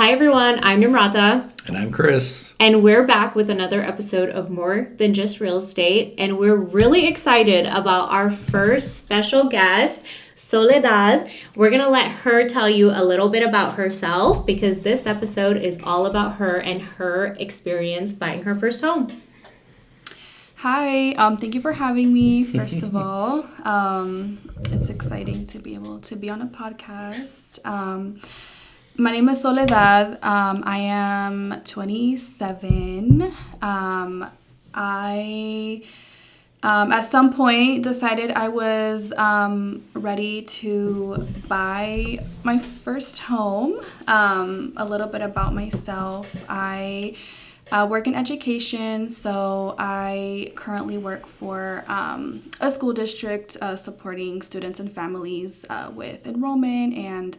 Hi everyone, I'm Nimrata. And I'm Chris. And we're back with another episode of More Than Just Real Estate. And we're really excited about our first special guest, Soledad. We're going to let her tell you a little bit about herself because this episode is all about her and her experience buying her first home. Hi, thank you for having me, first of all. It's exciting to be able to be on a podcast. My name is Soledad. I am 27. I at some point decided I was ready to buy my first home. A little bit about myself. I work in education, so I currently work for a school district supporting students and families with enrollment and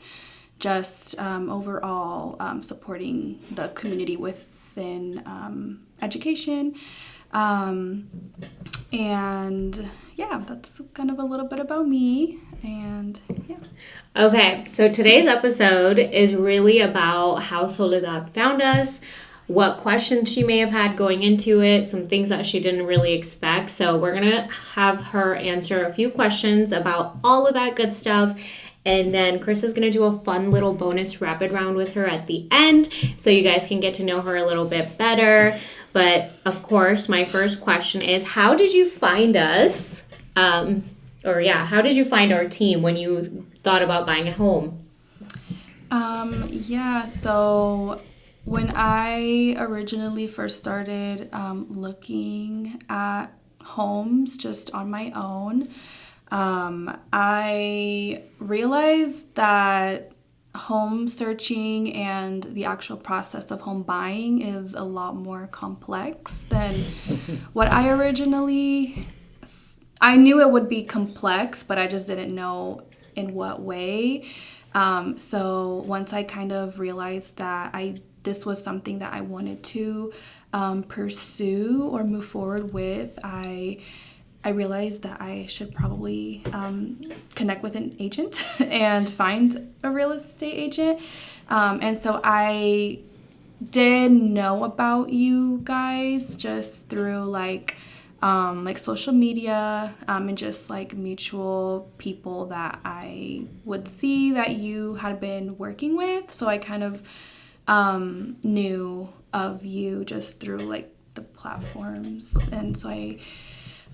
just overall supporting the community within education. And yeah, that's kind of a little bit about me. And yeah. Okay, so today's episode is really about how Soledad found us, what questions she may have had going into it, some things that she didn't really expect. So we're going to have her answer a few questions about all of that good stuff. And then Chris is going to do a fun little bonus rapid round with her at the end so you guys can get to know her a little bit better. But of course, my first question is, how did you find us? How did you find our team when you thought about buying a home? So when I originally first started looking at homes just on my own, I realized that home searching and the actual process of home buying is a lot more complex than what I originally... I knew it would be complex, but I just didn't know in what way. So once I kind of realized that this was something that I wanted to pursue or move forward with, I realized that I should probably connect with an agent and find a real estate agent. And so I did know about you guys just through like social media and just like mutual people that I would see that you had been working with. So I kind of knew of you just through like the platforms. And so I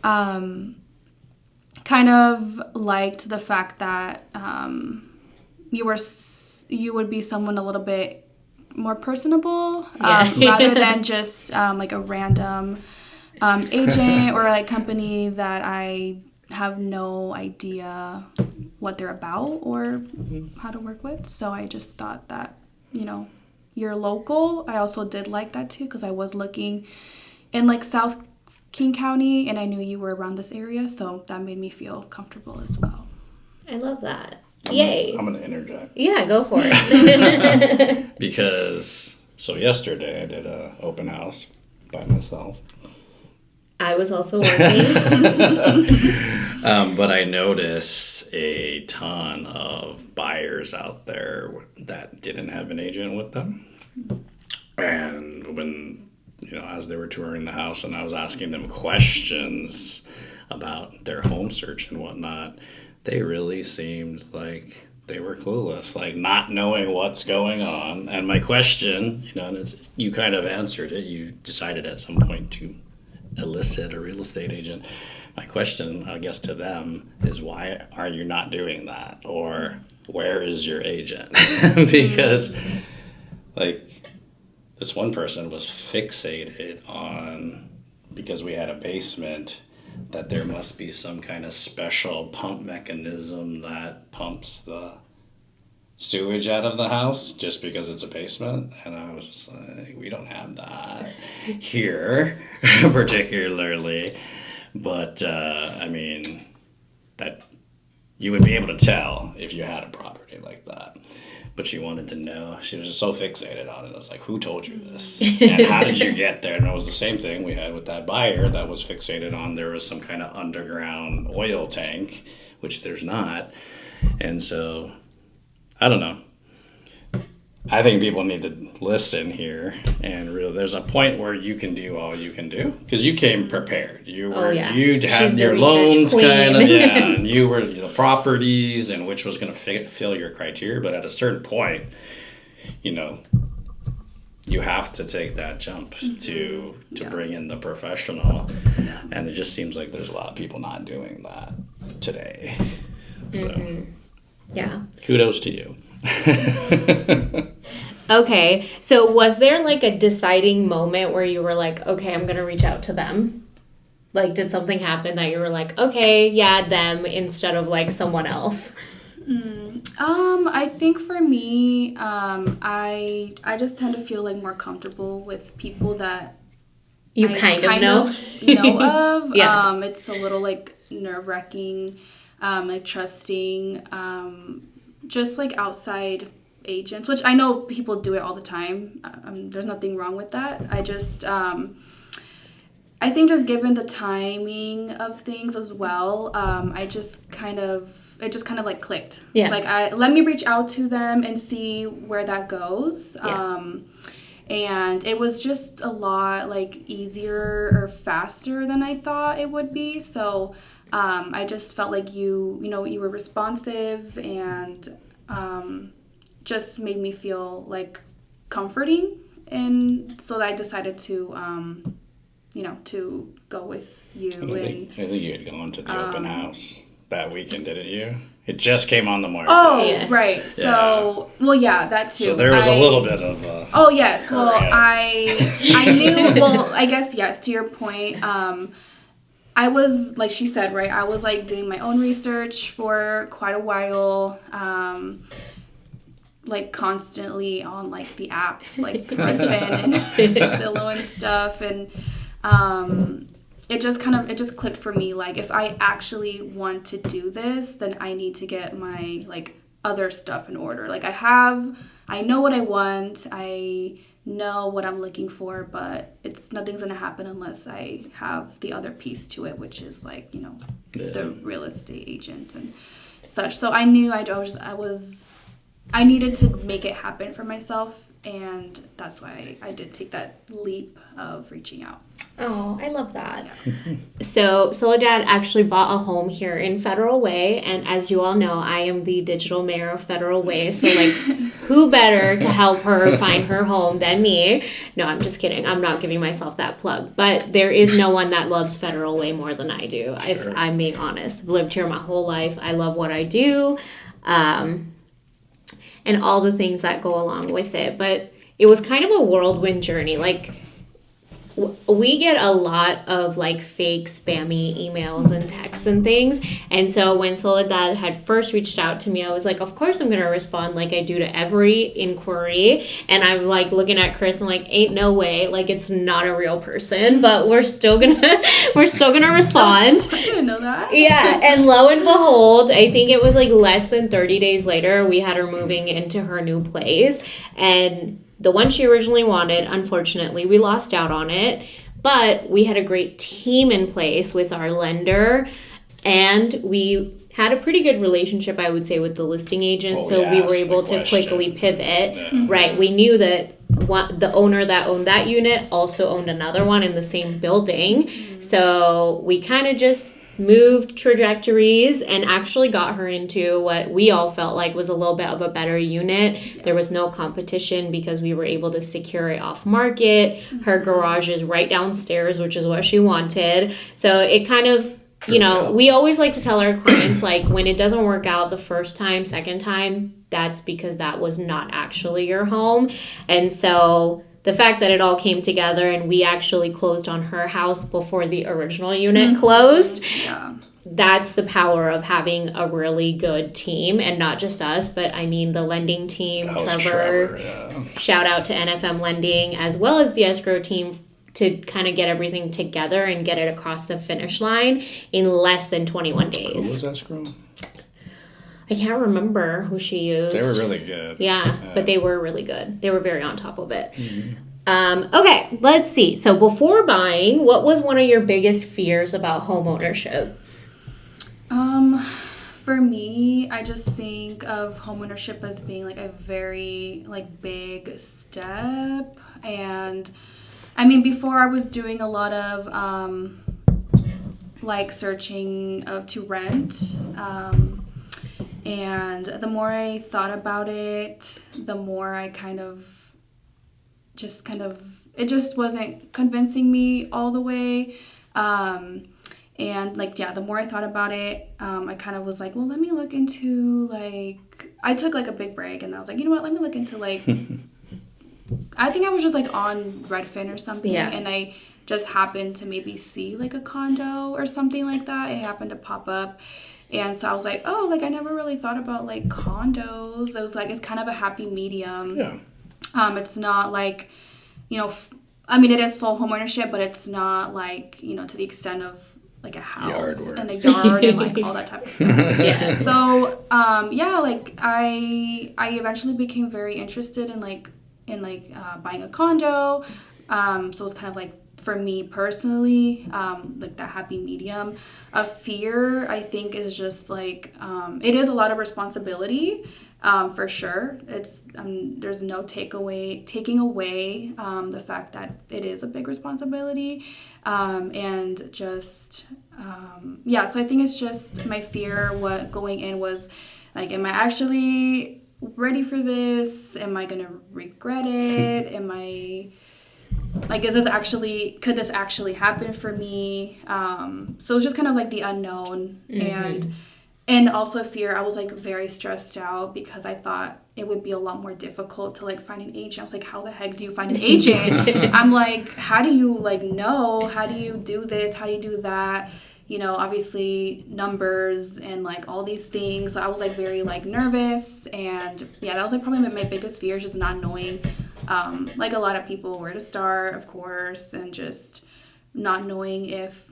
kind of liked the fact that you would be someone a little bit more personable rather than just like a random agent or like company that I have no idea what they're about or how to work with. So I just thought that, you're local. I also did like that too because I was looking in like South King County, and I knew you were around this area, so that made me feel comfortable as well. I love that. Yay. I'm going to interject. Yeah, go for it. Because, yesterday I did an open house by myself. I was also working. But I noticed a ton of buyers out there that didn't have an agent with them. And when... as they were touring the house and I was asking them questions about their home search and whatnot, they really seemed like they were clueless, like not knowing what's going on. And my question, and you kind of answered it. You decided at some point to elicit a real estate agent. My question, I guess, to them is, why are you not doing that? Or where is your agent? Because, this one person was fixated on, because we had a basement, that there must be some kind of special pump mechanism that pumps the sewage out of the house just because it's a basement. And I was just like, we don't have that here, particularly. But, that you would be able to tell if you had a property like that. But she wanted to know. She was just so fixated on it. I was like, who told you this? And how did you get there? And it was the same thing we had with that buyer that was fixated on there was some kind of underground oil tank, which there's not. And so, I don't know. I think people need to listen here, and really, there's a point where you can do all you can do because you came prepared. You were, you She's had the your research loans queen. kind of, and you were the properties and which was going to fill your criteria. But at a certain point, you have to take that jump to bring in the professional, and it just seems like there's a lot of people not doing that today. So, Yeah. kudos to you. Okay, so was there like a deciding moment where you were like, okay, I'm gonna reach out to them? Like, did something happen that you were like, okay, yeah, them instead of like someone else? I think for me, I just tend to feel like more comfortable with people that You I kind of know. know of. Yeah. It's a little like nerve-wracking, like trusting, just like outside agents, which I know people do it all the time. There's nothing wrong with that. I think just given the timing of things as well, it just kind of like clicked. Yeah. Like let me reach out to them and see where that goes. Yeah. And it was just a lot like easier or faster than I thought it would be. So I just felt like you were responsive and just made me feel like comforting, and so I decided to to go with you. I think you had gone to the open house that weekend, didn't you? It just came on the market. Oh, Yeah. right. So, well, yeah, that too. So there was a little bit of a... Oh, yes. Well, hurry up. I knew, well, I guess, yes, to your point, I was, like she said, right, I was, like, doing my own research for quite a while, like, constantly on, like, the apps, like, Griffin and Zillow and stuff, and it just clicked for me. Like, if I actually want to do this, then I need to get my, like, other stuff in order. Like, I know what I want, I know what I'm looking for, but nothing's gonna happen unless I have the other piece to it, which is, like, the real estate agents and such. So I knew I needed to make it happen for myself, and that's why I did take that leap of reaching out. Oh, I love that. So Soledad actually bought a home here in Federal Way, and as you all know, I am the digital mayor of Federal Way, so like, who better to help her find her home than me? No, I'm just kidding. I'm not giving myself that plug, but there is no one that loves Federal Way more than I do, if I'm being honest. I've lived here my whole life. I love what I do, and all the things that go along with it, but it was kind of a whirlwind journey. Like, we get a lot of like fake spammy emails and texts and things, and so when Soledad had first reached out to me, I was like, of course I'm gonna respond like I do to every inquiry, and I'm like looking at Chris and like, ain't no way, like it's not a real person, but we're still gonna respond. I didn't know that. Yeah, and lo and behold, I think it was like less than 30 days later, we had her moving into her new place, and the one she originally wanted, unfortunately, we lost out on it, but we had a great team in place with our lender, and we had a pretty good relationship, I would say, with the listing agent, we were able to quickly pivot, right? We knew that the owner that owned that unit also owned another one in the same building, so we kind of just moved trajectories and actually got her into what we all felt like was a little bit of a better unit. There was no competition because we were able to secure it off market. Her garage is right downstairs, which is what she wanted. So it kind of, we always like to tell our clients, like, when it doesn't work out the first time, second time, that's because that was not actually your home. And so the fact that it all came together and we actually closed on her house before the original unit closed, that's the power of having a really good team, and not just us, but I mean the lending team, Trevor, shout out to NFM Lending, as well as the escrow team, to kind of get everything together and get it across the finish line in less than 21 days. Who was escrow? I can't remember who she used. They were really good. Yeah, but they were really good. They were very on top of it. Okay, let's see. So before buying, what was one of your biggest fears about home ownership? for me, I just think of homeownership as being like a very like big step. And I mean, before I was doing a lot of like searching of to rent. And the more I thought about it, the more I it just wasn't convincing me all the way. And like, yeah, the more I thought about it, I kind of was like, well, let me look into like, I took like a big break and I was like, you know what, let me look into like, I think I was just like on Redfin or something. Yeah. And I just happened to maybe see like a condo or something like that. It happened to pop up. And so I was like, oh, like I never really thought about like condos. I was like, it's kind of a happy medium. Yeah. It's not like, you know, I mean, it is full home ownership, but it's not like, you know, to the extent of like a house and a yard and like all that type of stuff. Yeah. So, yeah, like I eventually became very interested in buying a condo. So it's kind of like, for me personally, like that happy medium. A fear, I think, is just like, it is a lot of responsibility, for sure. It's there's no taking away the fact that it is a big responsibility, and just yeah. So I think it's just my fear. What going in was like, am I actually ready for this? Am I gonna regret it? Am I like, could this actually happen for me? So it's just kind of like the unknown. And also fear. I was like very stressed out because I thought it would be a lot more difficult to like find an agent. I was like, how the heck do you find an agent? I'm like, how do you like know? How do you do this? How do you do that? You know, obviously numbers and like all these things. So I was like very like nervous, and yeah, that was like probably my biggest fear, just not knowing, like a lot of people, where to start, of course, and just not knowing if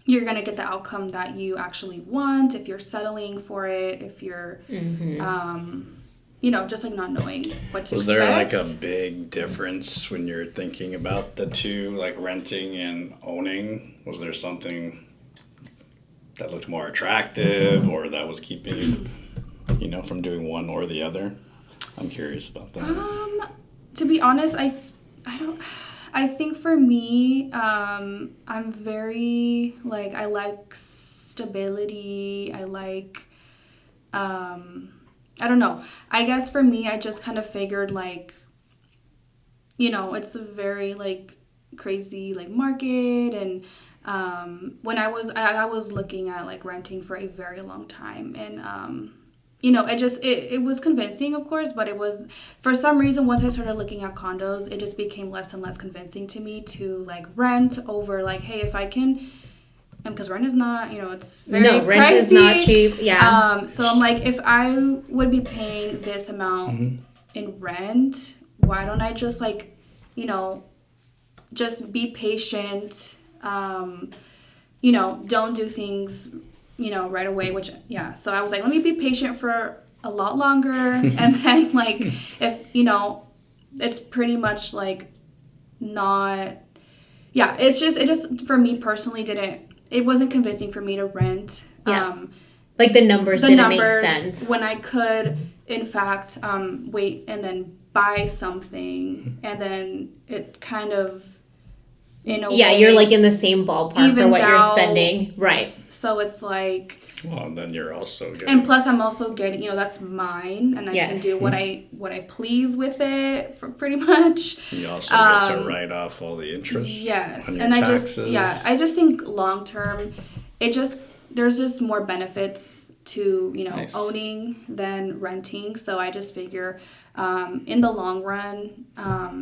you're going to get the outcome that you actually want, if you're settling for it, if you're, you know, just like not knowing what to expect. Was there like a big difference when you're thinking about the two, like renting and owning? Was there something that looked more attractive or that was keeping you, you know, from doing one or the other? I'm curious about that. To be honest, I think for me, I'm very, like, I like stability. I like, I don't know. I guess for me, I just kind of figured, like, you know, it's a very, like, crazy, like, market. And when I was looking at, like, renting for a very long time. And, you know, it was convincing, of course, but it was, for some reason, once I started looking at condos, it just became less and less convincing to me to, like, rent over, like, hey, if I can, because rent is not, you know, it's very pricey. Rent is not cheap, yeah. So I'm like, if I would be paying this amount in rent, why don't I just, like, you know, just be patient, you know, don't do things, you know, right away, which, yeah. So I was like, let me be patient for a lot longer. And then, like, if, you know, it's pretty much, like, not, yeah, it just, for me personally, it wasn't convincing for me to rent. Yeah. Like, the numbers didn't make sense. When I could, in fact, wait and then buy something, and then it kind of, in a way, you're like in the same ballpark for what you're spending. Right. So it's like, well, and then you're also getting, and plus I'm also getting, you know, that's mine, and I can do what I please with it, for pretty much. You also get to write off all the interest. Yes. On your And taxes. I just think long term, there's just more benefits to, you know, owning than renting. So I just figure, in the long run,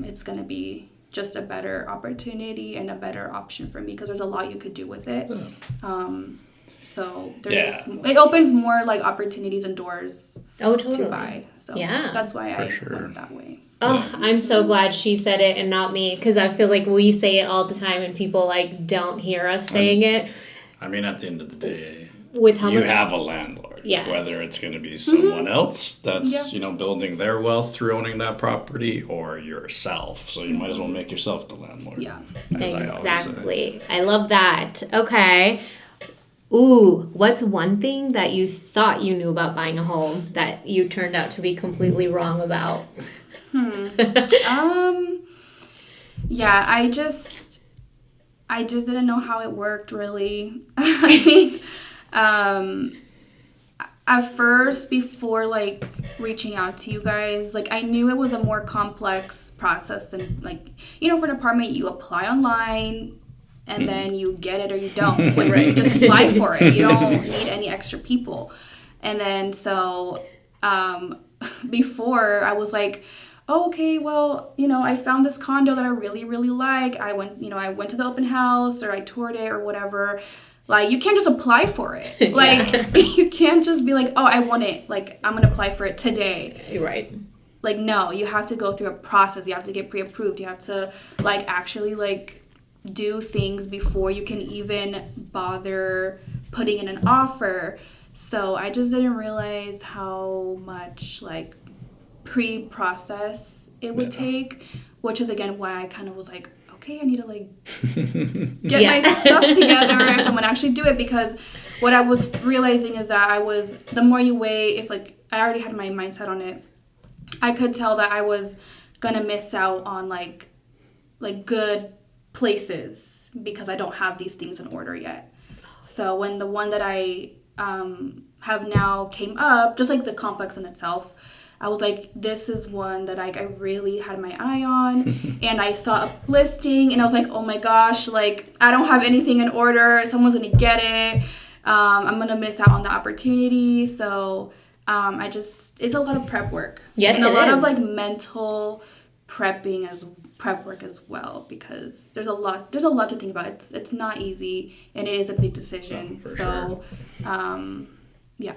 it's going to be just a better opportunity and a better option for me, because there's a lot you could do with it. So there's it opens more, like, opportunities and doors to buy. So that's why I went that way. Oh, I'm so glad she said it and not me, because I feel like we say it all the time and people, like, don't hear us saying it. I mean, at the end of the day, with how you much have a landlord. Yes. Whether it's going to be someone else that's, you know, building their wealth through owning that property, or yourself. So you might as well make yourself the landlord. Yeah. Exactly. I love that. Okay. Ooh, what's one thing that you thought you knew about buying a home that you turned out to be completely wrong about? Yeah, I just didn't know how it worked really. I mean, at first, before like reaching out to you guys, like I knew it was a more complex process than like, for an apartment you apply online and then you get it or you don't. Like you just apply for it. You don't need any extra people. And then so before I was like, oh, okay, well, I found this condo that I really, really like. I went to the open house or I toured it or whatever. Like, you can't just apply for it. Like, you can't just be like, oh, I want it. Like, I'm going to apply for it today. Right. Like, no, you have to go through a process. You have to get pre-approved. You have to, like, actually, like, do things before you can even bother putting in an offer. So I just didn't realize how much, like, pre-process it would take, which is, again, why I kind of was like, okay, I need to like get my stuff together if I'm gonna actually do it, because what I was realizing is that the more you wait, if like I already had my mindset on it, I could tell that I was gonna miss out on like good places because I don't have these things in order yet. So when the one that I have now came up, just like the complex in itself, I was like, this is one that I really had my eye on. And I saw a listing and I was like, oh my gosh, like I don't have anything in order. Someone's going to get it. I'm going to miss out on the opportunity. So it's a lot of prep work. Yes, and a lot is. of like mental prep work as well, because there's a lot to think about. It's not easy and it is a big decision. Sure. Yeah.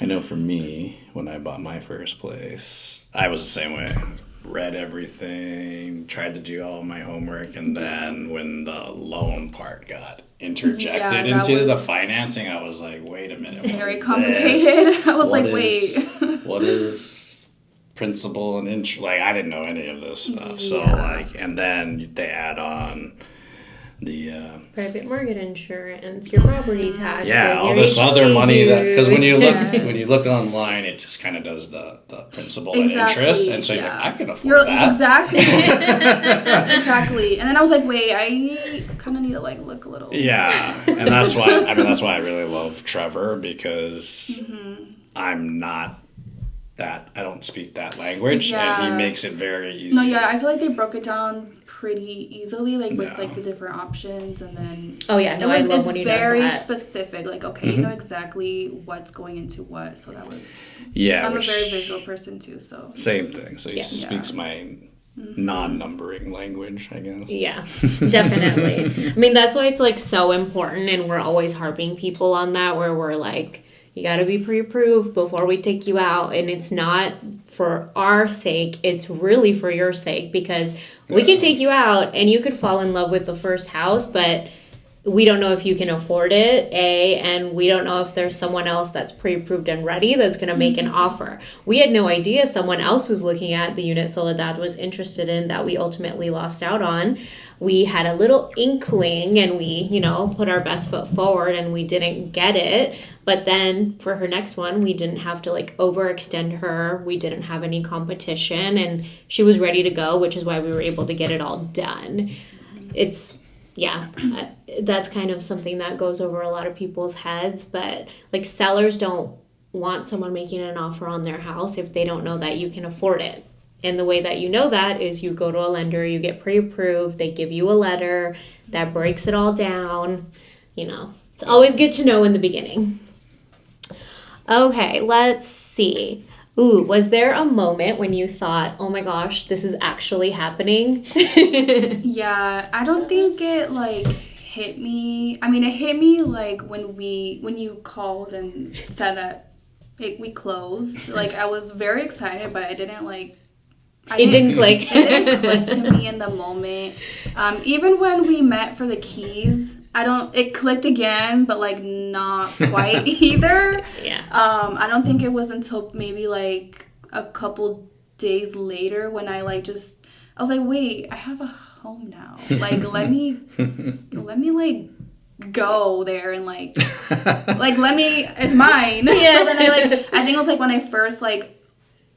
I know for me, when I bought my first place, I was the same way. Read everything, tried to do all my homework, and then when the loan part got interjected into the financing, I was like, wait a minute. Very complicated. I was like, wait. What is principal and interest? Like, I didn't know any of this stuff. So, and then they add on the private mortgage insurance, your property taxes, all this other money because when you look online, it just kind of does the principal and interest, and so you're like, I can afford that. Exactly. And then I was like, wait, I kind of need to like look a little. Yeah, and that's why I really love Trevor, because I'm not that, I don't speak that language, and he makes it very easy. No, I feel like they broke it down pretty easily, like with like the different options, and then I love when he does that. Very specific, like you know exactly what's going into what, so that was I'm a very visual person too, so same thing. So he speaks my non-numbering language, I guess. Yeah, definitely. I mean, that's why it's like so important, and we're always harping people on that, where we're like, you got to be pre-approved before we take you out. And it's not for our sake. It's really for your sake, because we can take you out and you could fall in love with the first house, but we don't know if you can afford it, and we don't know if there's someone else that's pre-approved and ready that's going to make an offer. We had no idea someone else was looking at the unit Soledad was interested in that we ultimately lost out on. We had a little inkling and we, put our best foot forward and we didn't get it. But then for her next one, we didn't have to like overextend her. We didn't have any competition and she was ready to go, which is why we were able to get it all done. That's kind of something that goes over a lot of people's heads, but like sellers don't want someone making an offer on their house if they don't know that you can afford it. And the way that you know that is you go to a lender, you get pre-approved, they give you a letter that breaks it all down. It's always good to know in the beginning. Okay, let's see. Ooh, was there a moment when you thought, oh my gosh, this is actually happening? Yeah, I don't think it like hit me. I mean, it hit me like when you called and said that we closed. Like, I was very excited, but it didn't click. It didn't click to me in the moment. Even when we met for the keys, it clicked again, but like not quite either. Yeah. I don't think it was until maybe like a couple days later when I was like, wait, I have a home now. Like, let me like go there and like let me, it's mine. Yeah. So then I think it was like when I first like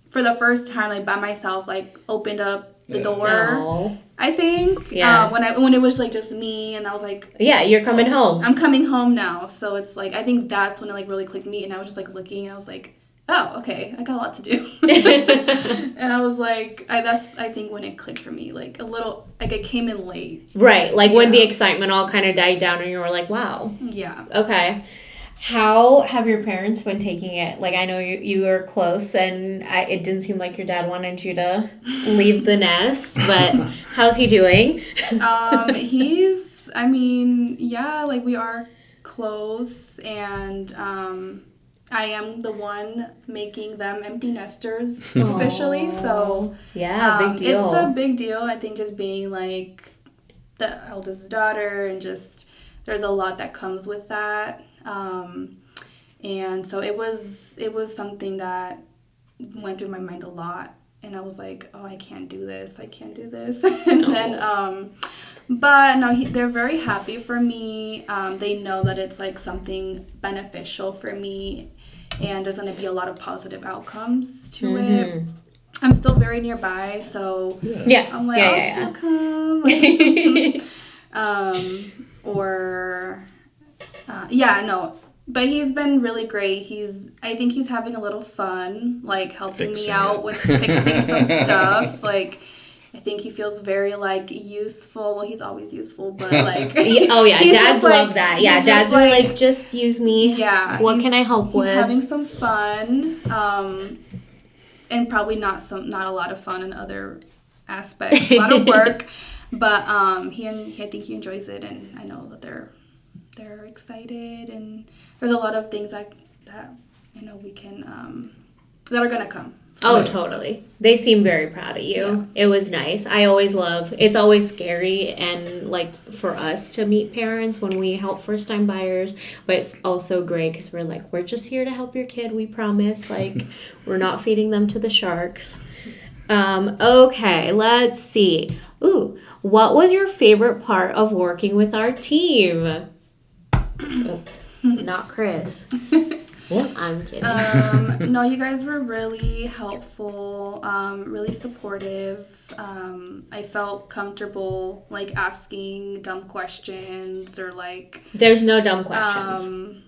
for the first time like by myself like opened up the door. Oh. I think when it was like just me and I was like, yeah, you're coming home. I'm coming home now. So it's like I think that's when it like really clicked me and I was just like looking and I was like, oh, okay, I got a lot to do. And I was like, I think when it clicked for me, like a little, like it came in late. Right, like when the excitement all kind of died down and you were like, wow. Yeah. Okay. How have your parents been taking it? Like, I know you were close and it didn't seem like your dad wanted you to leave the nest, but how's he doing? Like we are close and I am the one making them empty nesters officially. So yeah, big deal. It's a big deal. I think just being like the eldest daughter and just there's a lot that comes with that. And so it was something that went through my mind a lot. And I was like, oh, I can't do this. And then, but no, they're very happy for me. They know that it's like something beneficial for me and there's going to be a lot of positive outcomes to it. I'm still very nearby, so I'm like, I'll still come. But he's been really great. I think he's having a little fun, like helping me out with fixing some stuff. Like, I think he feels very like useful. Well, he's always useful, but like dads love that. Yeah, dads are like, just use me. Yeah, what can I help with? He's having some fun, and probably not a lot of fun in other aspects. A lot of work, but I think he enjoys it, and I know that they're excited, and there's a lot of things that we can that are gonna come. Oh, totally. They seem very proud of you. Yeah. It was nice. It's always scary and like for us to meet parents when we help first time buyers, but it's also great because we're just here to help your kid. We promise. Like we're not feeding them to the sharks. Okay, let's see. Ooh, what was your favorite part of working with our team? Oh, not Chris. What? I'm kidding. No, you guys were really helpful, really supportive. I felt comfortable like asking dumb questions or like. There's no dumb questions.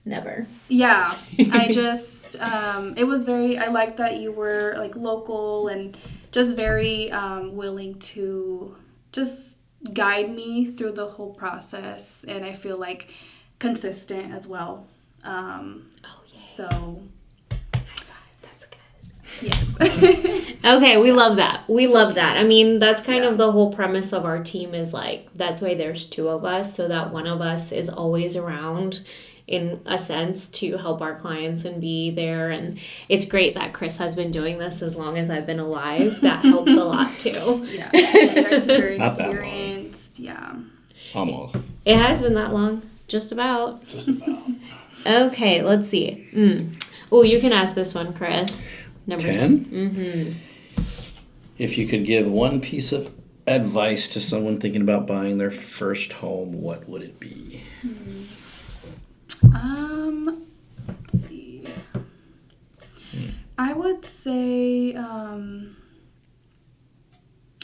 Never. Yeah, I just it was very. I liked that you were like local and just very willing to just guide me through the whole process, and I feel like consistent as well. So that's good. Yes. Okay, we love that. Love that. I mean, that's kind of the whole premise of our team is like that's why there's two of us, so that one of us is always around in a sense to help our clients and be there. And it's great that Chris has been doing this as long as I've been alive. That helps a lot too. Yeah, you guys are very experienced. Yeah. Almost. It has been that long. Just about. Okay, let's see. Oh, you can ask this one, Chris. Number 10? Mm-hmm. If you could give one piece of advice to someone thinking about buying their first home, what would it be? Let's see.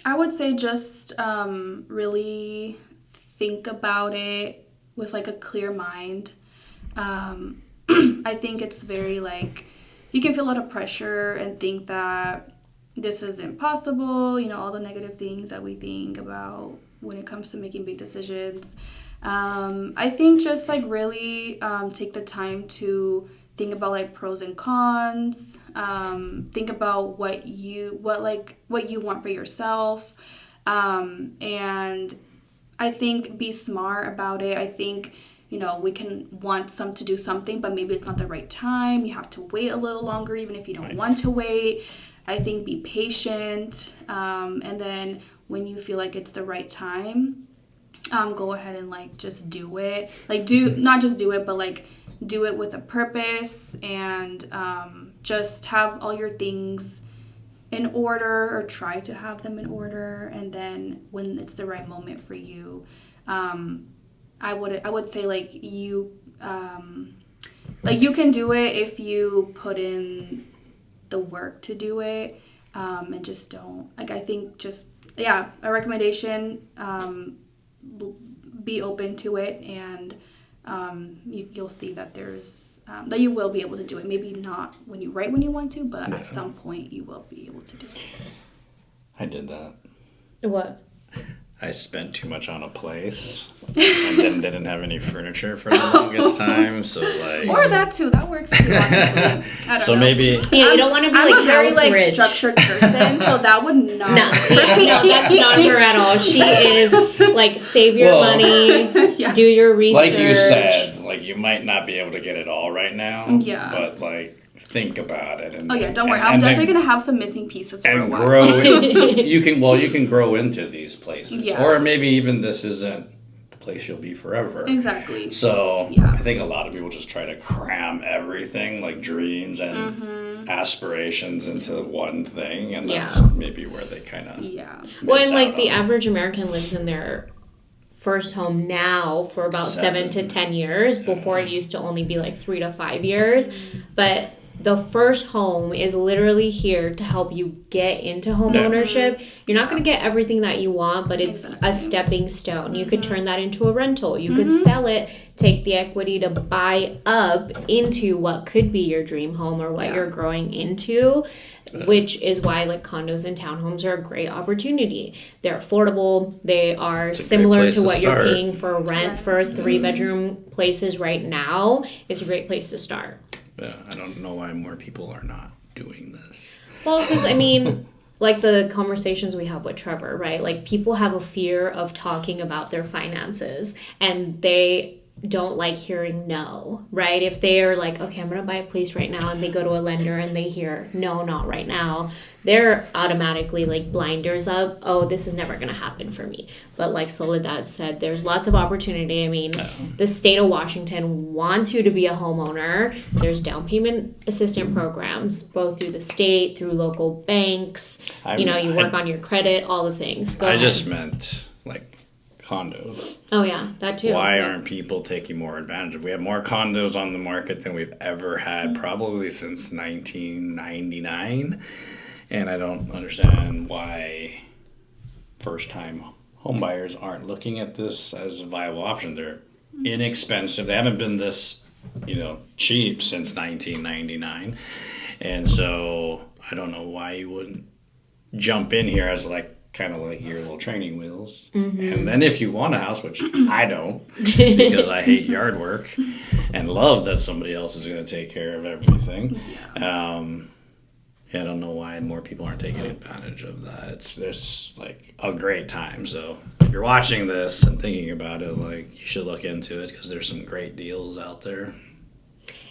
I would say just really think about it with like a clear mind. I think it's very like you can feel a lot of pressure and think that this is impossible, all the negative things that we think about when it comes to making big decisions. I think just like really take the time to think about like pros and cons, think about what you want for yourself, and I think be smart about it. I think we can want to do something, but maybe it's not the right time. You have to wait a little longer, even if you don't want to wait. I think be patient, and then when you feel like it's the right time, go ahead and like just do it. Like not just do it, but like do it with a purpose, and just have all your things in order, or try to have them in order, and then when it's the right moment for you, I would say like you can do it if you put in the work to do it, and just don't, like, I think just, yeah, a recommendation, be open to it, and you'll see that there's that you will be able to do it. Maybe not when you want to, but at some point you will be able to do it. I did that. What? I spent too much on a place and then didn't have any furniture for the longest time. So like, or that too. That works too. Honestly. I don't so know. maybe Yeah, you don't want to be I'm like a very house rich. structured person, so that would not. No, no, that's not her at all. She is like save your money, Yeah. do your research. like you said, like you might not be able to get it all right now. Yeah. But like think about it. And, Oh yeah, don't worry. I'm definitely gonna have some missing pieces for a and while. grow. You can grow into these places, Yeah. or maybe even this isn't the place you'll be forever. Exactly. So Yeah. I think a lot of people just try to cram everything, like dreams and aspirations, into one thing, and that's maybe where they kind of Yeah. Well, and like the average American lives in their first home now for about 7 to 10 years. Before it used to only be like 3 to 5 years, but the first home is literally here to help you get into home ownership. You're not going to get everything that you want, but it's a stepping stone. You could turn that into a rental. You could sell it, take the equity to buy up into what could be your dream home or what you're growing into, which is why like condos and townhomes are a great opportunity. They're affordable. They are similar to what you're paying for rent for 3-bedroom places right now. It's a great place to start. Yeah, I don't know why more people are not doing this. Well, because I mean, like the conversations we have with Trevor, right? Like people have a fear of talking about their finances, and they don't like hearing no, right? If they are like, okay, I'm going to buy a place right now, and they go to a lender and they hear, no, not right now, they're automatically like blinders up. Oh, this is never going to happen for me. But like Soledad said, there's lots of opportunity. I mean, the state of Washington wants you to be a homeowner. There's down payment assistance programs, both through the state, through local banks. You work on your credit, all the things. Go ahead. Just meant like condos. Oh yeah, that too. Why aren't people taking more advantage of? We have more condos on the market than we've ever had, probably since 1999, and I don't understand why first-time home buyers aren't looking at this as a viable option. They're inexpensive. They haven't been this, cheap since 1999, and so I don't know why you wouldn't jump in here as like kind of like your little training wheels. And then if you want a house, which I don't, because I hate yard work and love that somebody else is going to take care of everything. I don't know why more people aren't taking advantage of that. There's like a great time. So if you're watching this and thinking about it, like you should look into it, because there's some great deals out there.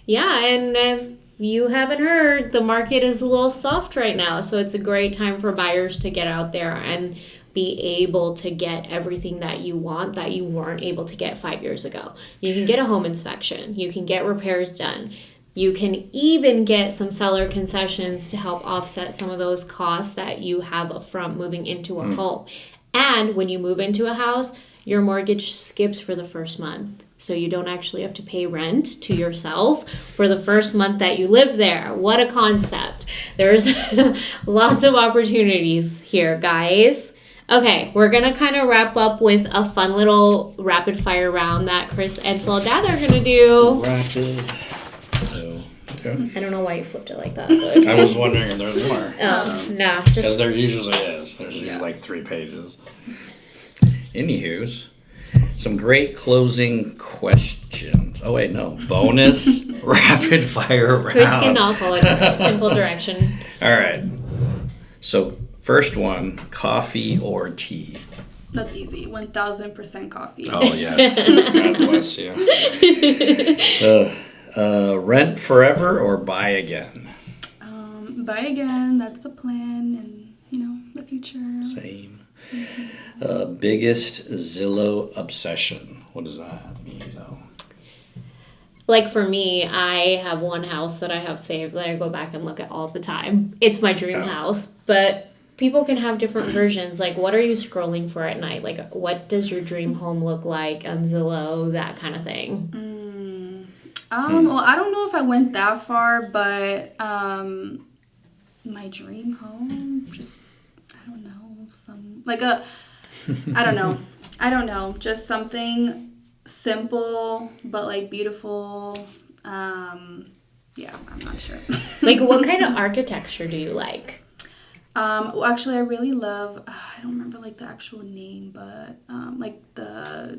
Yeah, and if you haven't heard, the market is a little soft right now, so it's a great time for buyers to get out there and be able to get everything that you want that you weren't able to get 5 years ago. You can get a home inspection. You can get repairs done. You can even get some seller concessions to help offset some of those costs that you have up front moving into a home. And when you move into a house, your mortgage skips for the first month. So you don't actually have to pay rent to yourself for the first month that you live there. What a concept. There's lots of opportunities here, guys. Okay, we're going to kind of wrap up with a fun little rapid fire round that Chris and Soledad are going to do. Rapid. Okay. I don't know why you flipped it like that. But okay. I was wondering if there's more. Nah, Because just... there usually is. There's usually like 3 pages. Anywho's, some great closing questions. Oh, wait, no. Bonus rapid fire round. Chris can now follow simple direction. All right. So, first one, coffee or tea? That's easy. 1000% coffee. Oh, yes. God bless you. Rent forever or buy again? Buy again. That's the plan, and the future. Same. Biggest Zillow obsession. What does that mean, though? Like for me, I have one house that I have saved that I go back and look at all the time. It's my dream house, but people can have different versions. Like, what are you scrolling for at night? Like, what does your dream home look like on Zillow? That kind of thing. Well, I don't know if I went that far, but my dream home, just, I don't know, I don't know, just something simple, but, like, beautiful. Yeah, I'm not sure. Like, what kind of architecture do you like? Well, actually, I really love, I don't remember, like, the actual name, but, like, I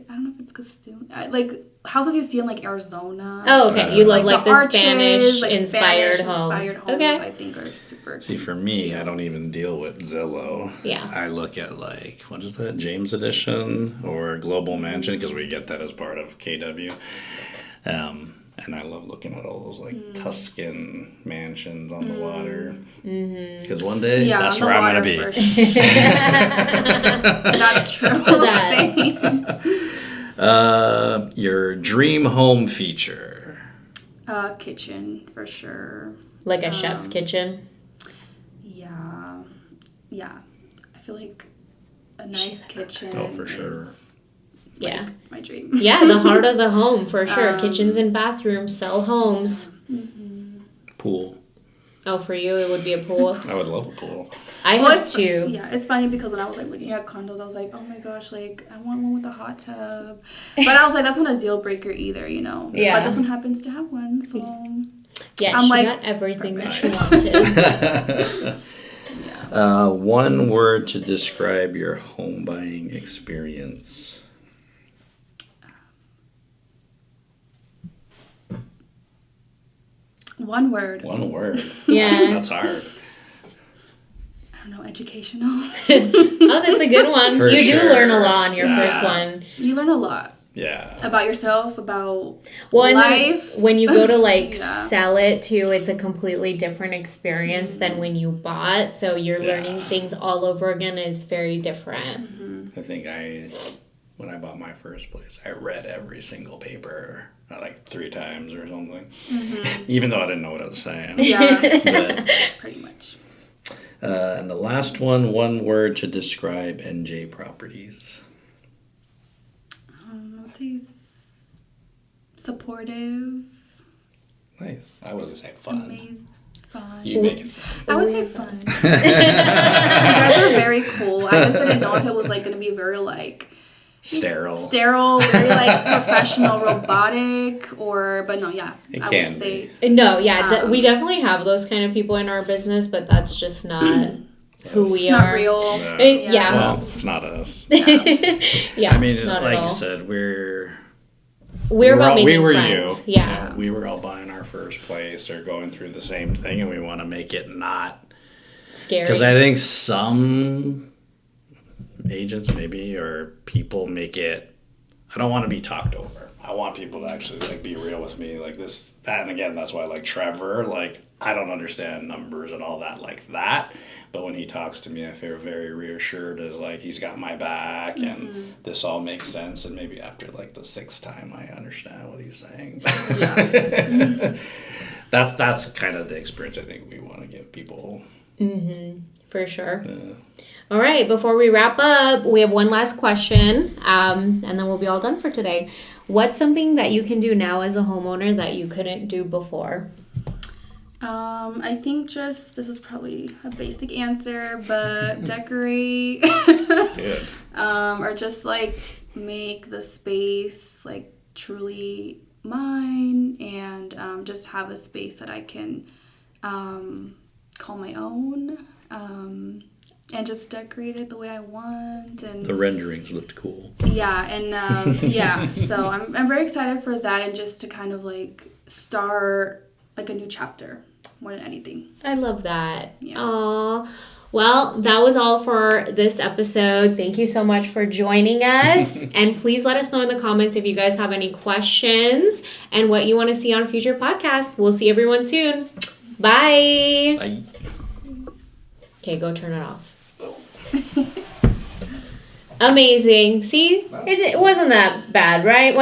don't know if it's Castile, like, houses you see in, like, Arizona. Oh, okay. You love, like, the arches, Spanish-inspired Spanish-inspired homes. Okay. I think are super See, for me, I don't even deal with Zillow. Yeah. I look at, like, what is that, James Edition or Global Mansion, because we get that as part of KW. And I love looking at all those, like, Tuscan mansions on the water. Because one day, that's where I'm going to be. That's true. To that. Your dream home feature. Kitchen, for sure. Like a chef's kitchen? Yeah. I feel like a nice kitchen. Oh, for sure. Yeah. My dream. Yeah, the heart of the home, for sure. Kitchens and bathrooms sell homes. Pool. Oh, for you, it would be a pool? I would love a pool. I have two. Yeah, it's funny because when I was, like, looking at condos, I was like, oh my gosh, like, I want one with a hot tub. But I was like, that's not a deal breaker either, you know? Yeah. But this one happens to have one, so... Yeah, I'm she like, got everything perfect. that she wanted. One word to describe your home buying experience. One word. One word. Yeah. That's hard. I don't know, educational. Oh, that's a good one. For you sure. do learn a lot on your first one. You learn a lot. Yeah. About yourself, about Well, and life. when you go to, like, Yeah. sell it, too, it's a completely different experience than when you bought. So you're learning things all over again, and it's very different. I think when I bought my first place, I read every single paper like 3 times or something. Even though I didn't know what I was saying. Yeah, But, pretty much. and the last one word to describe NJ Properties. I would say supportive. Nice. I was going to say fun. Amazing. Fun. You make it fun. I would say fun. You guys are very cool. I just didn't know if it was, like, going to be very, like... Sterile, very, like, professional, robotic, but no, yeah. It I can would say... No, yeah, we definitely have those kind of people in our business, but that's just not who we It's are. not real. Yeah. Well, it's not us. Yeah, I mean, not like at all. you said, we're about making we were friends. you. Yeah. We were all buying our first place or going through the same thing, and we want to make it not Scary. because I think some agents maybe or people make it. I don't want to be talked over. I want people to actually, like, be real with me, like this, that, and again, that's why I like Trevor. Like, I don't understand numbers and all that like that, but when he talks to me, I feel very reassured as, like, he's got my back and this all makes sense. And maybe after, like, the 6th time, I understand what he's saying. That's kind of the experience I think we want to give people. For sure. All right, before we wrap up, we have one last question, and then we'll be all done for today. What's something that you can do now as a homeowner that you couldn't do before? I think this is probably a basic answer, but decorate. Good. Or just, like, make the space, like, truly mine, and just have a space that I can call my own, and just decorate it the way I want. And The renderings looked cool. yeah, and yeah, so I'm very excited for that, and just to kind of, like, start, like, a new chapter more than anything. I love that. Yeah. Aw. Well, that was all for this episode. Thank you so much for joining us. And please let us know in the comments if you guys have any questions and what you want to see on future podcasts. We'll see everyone soon. Bye. Bye. Okay, go turn it off. Amazing. See, it wasn't that bad, right?